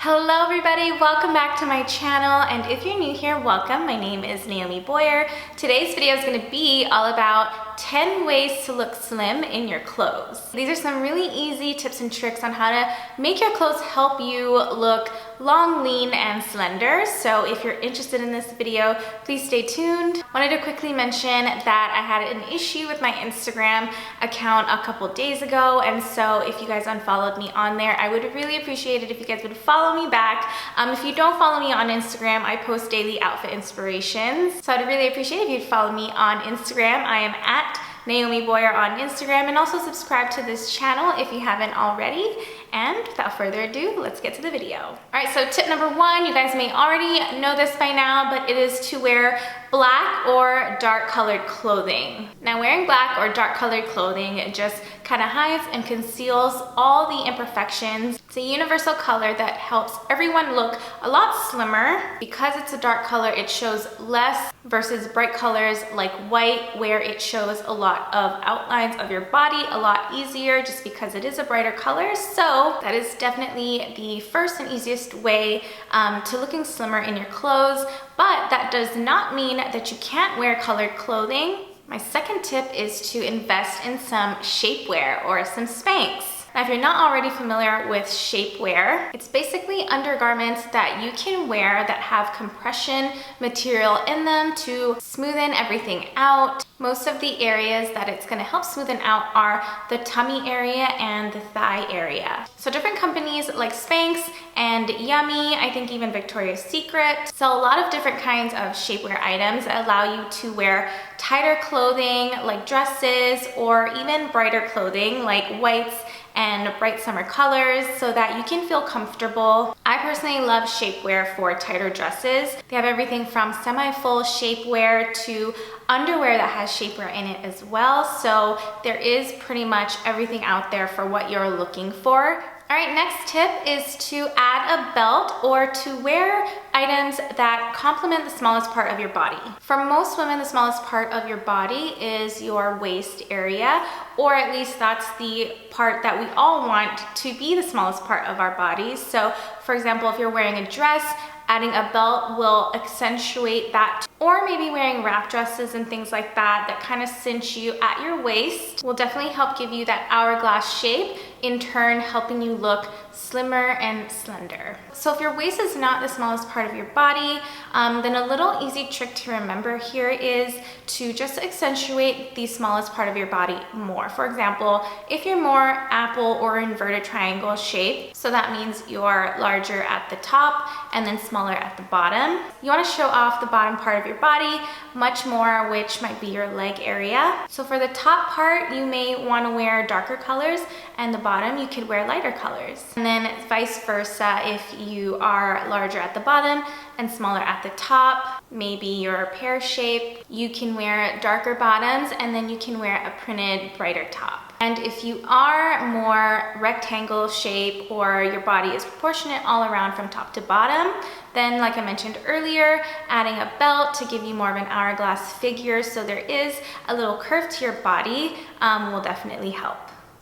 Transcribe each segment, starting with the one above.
Hello everybody, welcome back to my channel, and if you're new here, welcome. My name is Naomi Boyer. Today's video is going to be all about 10 ways to look slim in your clothes. These are some really easy tips and tricks on how to make your clothes help you look long, lean, and slender. So if you're interested in this video, please stay tuned. Wanted to quickly mention that I had an issue with my Instagram account a couple days ago, and so if you guys unfollowed me on there, I would really appreciate it if you guys would follow me back. If you don't follow me on Instagram, I post daily outfit inspirations, so I'd really appreciate it if you'd follow me on Instagram. I am at Naomi Boyer on Instagram, and also subscribe to this channel if you haven't already. And without further ado, let's get to the video. All right, so tip number one, you guys may already know this by now, but it is to wear black or dark colored clothing. Now, wearing black or dark colored clothing just kind of hides and conceals all the imperfections. It's a universal color that helps everyone look a lot slimmer. Because it's a dark color, it shows less versus bright colors like white, where it shows a lot of outlines of your body a lot easier just because it is a brighter color. So that is definitely the first and easiest way to looking slimmer in your clothes, but that does not mean that you can't wear colored clothing. My second tip is to invest in some shapewear or some Spanx. Now, if you're not already familiar with shapewear, it's basically undergarments that you can wear that have compression material in them to smoothen everything out. Most of the areas that it's going to help smoothen out are the tummy area and the thigh area. So different companies like Spanx and Yummy, I think even Victoria's Secret, sell a lot of different kinds of shapewear items that allow you to wear tighter clothing like dresses, or even brighter clothing like whites and bright summer colors, so that you can feel comfortable. I personally love shapewear for tighter dresses. They have everything from semi-full shapewear to underwear that has shapewear in it as well. So there is pretty much everything out there for what you're looking for. All right, next tip is to add a belt or to wear items that complement the smallest part of your body. For most women, the smallest part of your body is your waist area, or at least that's the part that we all want to be the smallest part of our bodies. So for example, if you're wearing a dress, adding a belt will accentuate that. Or maybe wearing wrap dresses and things like that that kind of cinch you at your waist will definitely help give you that hourglass shape, in turn helping you look slimmer and slender. So if your waist is not the smallest part of your body, then a little easy trick to remember here is to just accentuate the smallest part of your body more. For example, if you're more apple or inverted triangle shape, so that means you're larger at the top and then smaller at the bottom, you want to show off the bottom part of your body much more, which might be your leg area. So for the top part, you may want to wear darker colors, and the bottom you could wear lighter colors. And then vice versa, if you are larger at the bottom and smaller at the top, maybe you're pear shape, you can wear darker bottoms and then you can wear a printed brighter top. And if you are more rectangle shape, or your body is proportionate all around from top to bottom, then like I mentioned earlier, adding a belt to give you more of an hourglass figure, so there is a little curve to your body, will definitely help.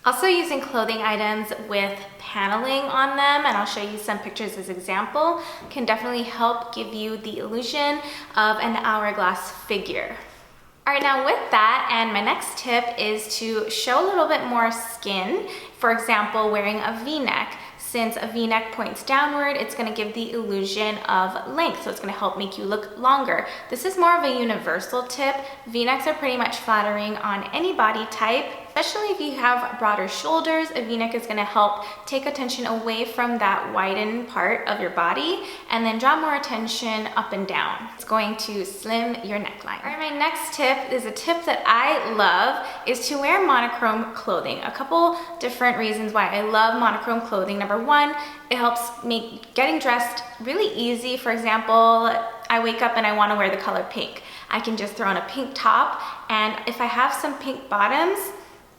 Also, using clothing items with paneling on them, and I'll show you some pictures as example, can definitely help give you the illusion of an hourglass figure. All right, now with that, and my next tip is to show a little bit more skin. For example, wearing a V-neck. Since a V-neck points downward, it's going to give the illusion of length, so it's going to help make you look longer. This is more of a universal tip. V-necks are pretty much flattering on any body type, especially if you have broader shoulders. A V-neck is going to help take attention away from that widened part of your body and then draw more attention up and down. It's going to slim your neckline. All right, my next tip is a tip that I love, is to wear monochrome clothing. A couple different reasons why I love monochrome clothing. Number one, it helps make getting dressed really easy. For example, I wake up and I want to wear the color pink. I can just throw on a pink top, and if I have some pink bottoms,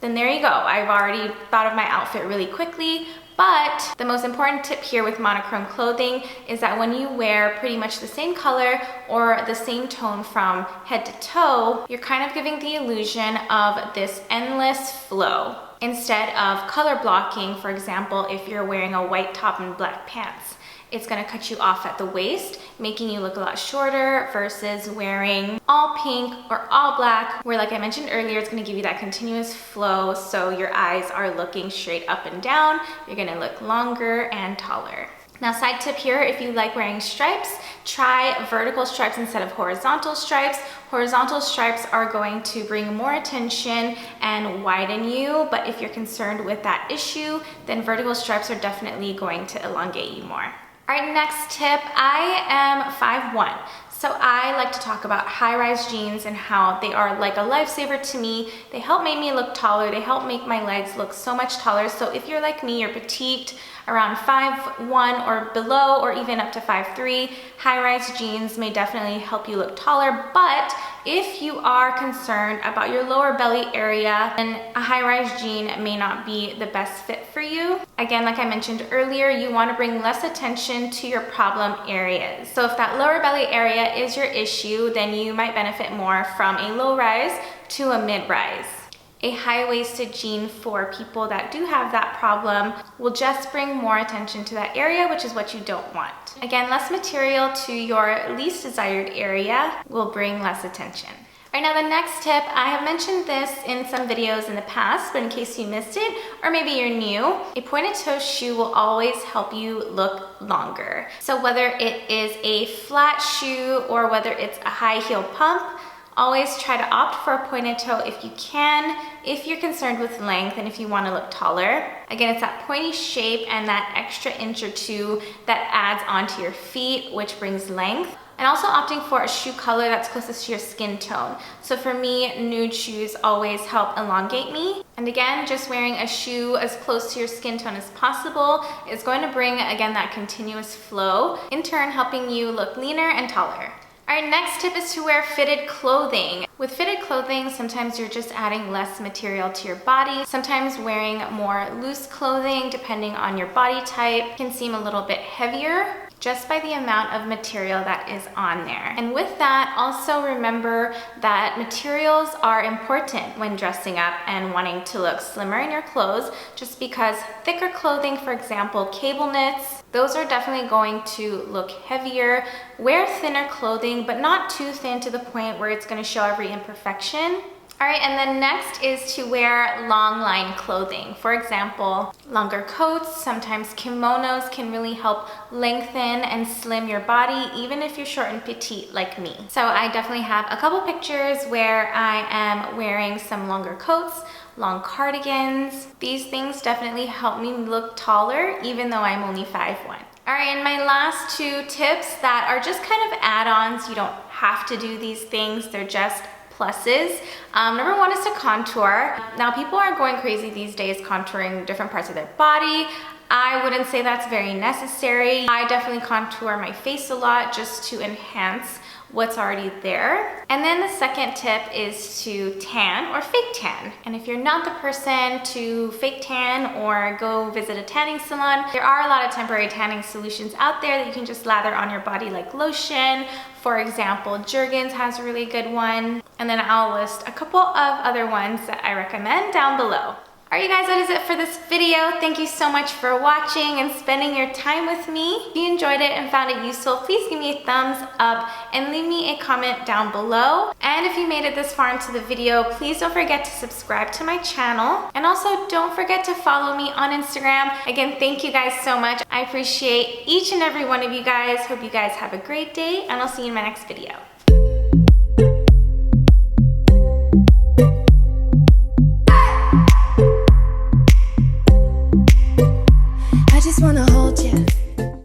then there you go. I've already thought of my outfit really quickly. But the most important tip here with monochrome clothing is that when you wear pretty much the same color or the same tone from head to toe, you're kind of giving the illusion of this endless flow instead of color blocking. For example, if you're wearing a white top and black pants, it's gonna cut you off at the waist, making you look a lot shorter versus wearing all pink or all black, where like I mentioned earlier, it's gonna give you that continuous flow so your eyes are looking straight up and down. You're gonna look longer and taller. Now, side tip here, if you like wearing stripes, try vertical stripes instead of horizontal stripes. Horizontal stripes are going to bring more attention and widen you, but if you're concerned with that issue, then vertical stripes are definitely going to elongate you more. All right, next tip, I am 5'1". So I like to talk about high-rise jeans and how they are like a lifesaver to me. They help make me look taller. They help make my legs look so much taller. So if you're like me, you're petite, around 5'1" or below, or even up to 5'3", high-rise jeans may definitely help you look taller. But if you are concerned about your lower belly area, then a high-rise jean may not be the best fit for you. Again, like I mentioned earlier, you want to bring less attention to your problem areas. So if that lower belly area is your issue, then you might benefit more from a low rise to a mid rise. A high-waisted jean for people that do have that problem will just bring more attention to that area, which is what you don't want. Again, less material to your least desired area will bring less attention. All right, now the next tip, I have mentioned this in some videos in the past, but in case you missed it, or maybe you're new, a pointed toe shoe will always help you look longer. So whether it is a flat shoe or whether it's a high heel pump, always try to opt for a pointed toe if you can, if you're concerned with length and if you want to look taller. Again, it's that pointy shape and that extra inch or two that adds onto your feet, which brings length. And also opting for a shoe color that's closest to your skin tone. So for me, nude shoes always help elongate me. And again, just wearing a shoe as close to your skin tone as possible is going to bring, again, that continuous flow, in turn helping you look leaner and taller. All right, next tip is to wear fitted clothing. With fitted clothing, sometimes you're just adding less material to your body. Sometimes wearing more loose clothing, depending on your body type, can seem a little bit heavier just by the amount of material that is on there. And with that, also remember that materials are important when dressing up and wanting to look slimmer in your clothes, just because thicker clothing, for example, cable knits, those are definitely going to look heavier. Wear thinner clothing, but not too thin to the point where it's gonna show every imperfection. All right, and then next is to wear long line clothing. For example, longer coats, sometimes kimonos can really help lengthen and slim your body, even if you're short and petite like me. So I definitely have a couple pictures where I am wearing some longer coats, long cardigans. These things definitely help me look taller, even though I'm only 5'1". All right, and my last two tips that are just kind of add-ons. You don't have to do these things, they're just pluses. Number one is to contour. Now, people are going crazy these days contouring different parts of their body. I wouldn't say that's very necessary. I definitely contour my face a lot just to enhance what's already there. And then the second tip is to tan or fake tan. And if you're not the person to fake tan or go visit a tanning salon, there are a lot of temporary tanning solutions out there that you can just lather on your body like lotion. For example, Jergens has a really good one. And then I'll list a couple of other ones that I recommend down below. All right, you guys, that is it for this video. Thank you so much for watching and spending your time with me. If you enjoyed it and found it useful, please give me a thumbs up and leave me a comment down below. And if you made it this far into the video, please don't forget to subscribe to my channel. And also don't forget to follow me on Instagram. Again, thank you guys so much. I appreciate each and every one of you guys. Hope you guys have a great day, and I'll see you in my next video. Wanna